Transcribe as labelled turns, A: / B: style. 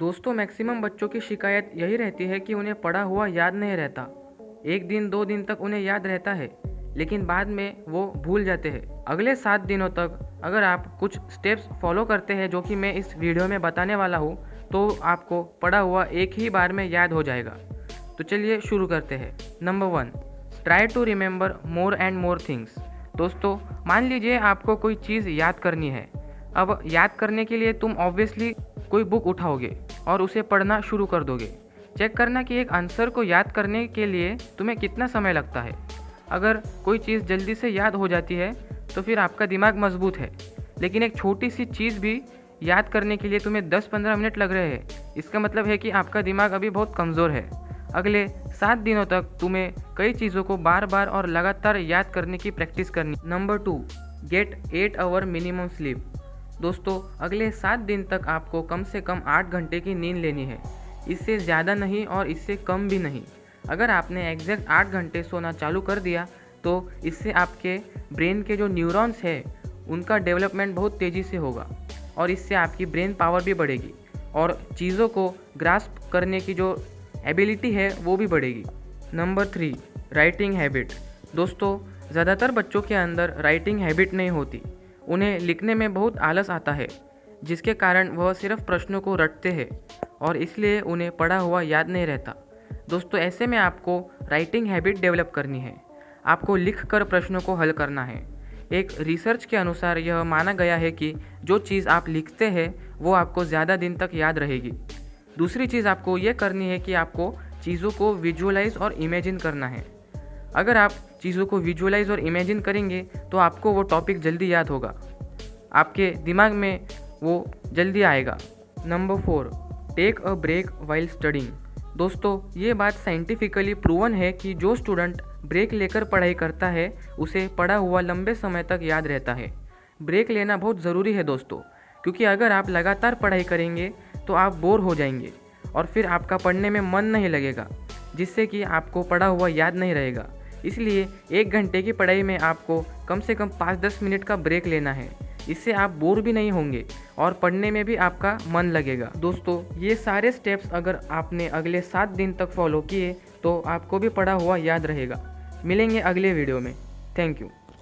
A: दोस्तों मैक्सिमम बच्चों की शिकायत यही रहती है कि उन्हें पढ़ा हुआ याद नहीं रहता। एक दिन 2 दिन तक उन्हें याद रहता है, लेकिन बाद में वो भूल जाते हैं। अगले 7 दिनों तक अगर आप कुछ स्टेप्स फॉलो करते हैं जो कि मैं इस वीडियो में बताने वाला हूँ, तो आपको पढ़ा हुआ एक ही बार में याद हो जाएगा। तो चलिए शुरू करते हैं। Number 1, try to remember more and more things. दोस्तों मान लीजिए आपको कोई चीज़ याद करनी है। अब याद करने के लिए तुम ऑब्वियसली कोई बुक उठाओगे और उसे पढ़ना शुरू कर दोगे। चेक करना कि एक आंसर को याद करने के लिए तुम्हें कितना समय लगता है। अगर कोई चीज़ जल्दी से याद हो जाती है तो फिर आपका दिमाग मजबूत है, लेकिन एक छोटी सी चीज़ भी याद करने के लिए तुम्हें 10-15 मिनट लग रहे हैं, इसका मतलब है कि आपका दिमाग अभी बहुत कमज़ोर है। अगले 7 दिनों तक तुम्हें कई चीज़ों को बार बार और लगातार याद करने की प्रैक्टिस करनी। Number 2, get 8 hour minimum sleep. दोस्तों अगले 7 दिन तक आपको कम से कम 8 घंटे की नींद लेनी है। इससे ज़्यादा नहीं और इससे कम भी नहीं। अगर आपने एग्जैक्ट 8 घंटे सोना चालू कर दिया तो इससे आपके ब्रेन के जो न्यूरॉन्स है उनका डेवलपमेंट बहुत तेज़ी से होगा और इससे आपकी ब्रेन पावर भी बढ़ेगी और चीज़ों को ग्रास्प करने की जो एबिलिटी है वो भी बढ़ेगी। Number 3, writing habit. दोस्तों ज़्यादातर बच्चों के अंदर राइटिंग हैबिट नहीं होती। उन्हें लिखने में बहुत आलस आता है, जिसके कारण वह सिर्फ प्रश्नों को रटते हैं और इसलिए उन्हें पढ़ा हुआ याद नहीं रहता। दोस्तों ऐसे में आपको राइटिंग हैबिट डेवलप करनी है। आपको लिख कर प्रश्नों को हल करना है। एक रिसर्च के अनुसार यह माना गया है कि जो चीज़ आप लिखते हैं वो आपको ज़्यादा दिन तक याद रहेगी। दूसरी चीज़ आपको ये करनी है कि आपको चीज़ों को विजुअलाइज और इमेजिन करना है। अगर आप चीज़ों को विजुअलाइज और इमेजिन करेंगे तो आपको वो टॉपिक जल्दी याद होगा, आपके दिमाग में वो जल्दी आएगा। Number 4, take a break while studying. दोस्तों ये बात साइंटिफिकली प्रूवन है कि जो स्टूडेंट ब्रेक लेकर पढ़ाई करता है उसे पढ़ा हुआ लंबे समय तक याद रहता है। ब्रेक लेना बहुत ज़रूरी है दोस्तों, क्योंकि अगर आप लगातार पढ़ाई करेंगे तो आप बोर हो जाएंगे और फिर आपका पढ़ने में मन नहीं लगेगा, जिससे कि आपको पढ़ा हुआ याद नहीं रहेगा। इसलिए 1 घंटे की पढ़ाई में आपको कम से कम 5-10 मिनट का ब्रेक लेना है। इससे आप बोर भी नहीं होंगे और पढ़ने में भी आपका मन लगेगा। दोस्तों ये सारे स्टेप्स अगर आपने अगले 7 दिन तक फॉलो किए तो आपको भी पढ़ा हुआ याद रहेगा। मिलेंगे अगले वीडियो में। Thank you.